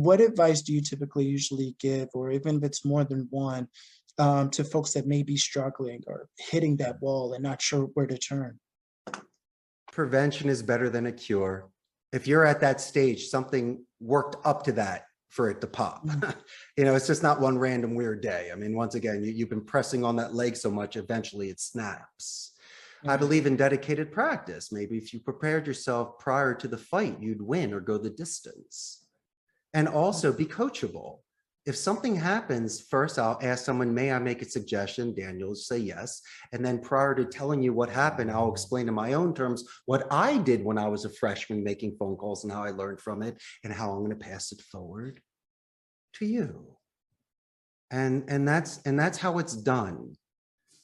What advice do you typically usually give, or even if it's more than one, to folks that may be struggling or hitting that wall and not sure where to turn? Prevention is better than a cure. If you're at that stage, something worked up to that for it to pop. It's just not one random weird day. I mean, once again, you've been pressing on that leg so much, eventually it snaps. I believe in dedicated practice. Maybe if you prepared yourself prior to the fight, you'd win or go the distance. And also be coachable. If something happens, first I'll ask someone, may I make a suggestion? Daniel will say yes. And then prior to telling you what happened, I'll explain in my own terms what I did when I was a freshman making phone calls and how I learned from it and how I'm going to pass it forward to you. And that's how it's done.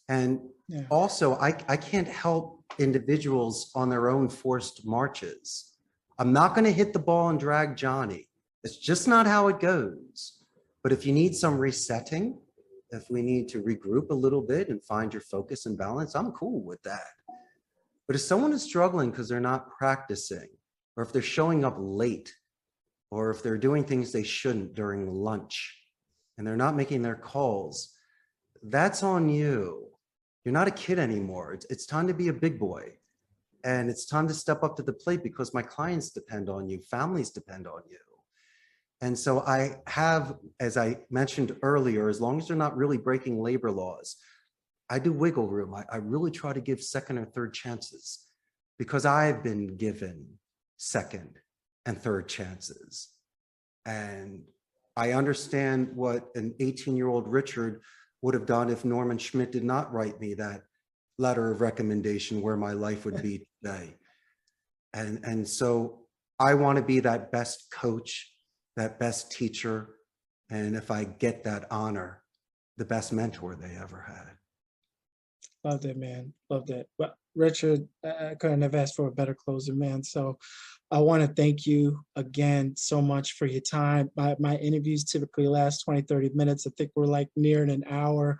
And also I can't help individuals on their own forced marches. I'm not going to hit the ball and drag Johnny. It's just not how it goes. But if you need some resetting, if we need to regroup a little bit and find your focus and balance, I'm cool with that. But if someone is struggling because they're not practicing, or if they're showing up late, or if they're doing things they shouldn't during lunch, and they're not making their calls, that's on you. You're not a kid anymore. It's time to be a big boy. And it's time to step up to the plate because my clients depend on you, families depend on you. And so I have, as I mentioned earlier, as long as they're not really breaking labor laws, I do wiggle room. I really try to give second or third chances because I've been given second and third chances. And I understand what an 18-year-old Richard would have done if Norman Schmidt did not write me that letter of recommendation where my life would be today. And so I want to be that best coach, that best teacher, and if I get that honor, the best mentor they ever had. Love that, man. Love that. Well, Richard, I couldn't have asked for a better closer, man. So I want to thank you again so much for your time. My interviews typically last 20, 30 minutes. I think we're like near an hour.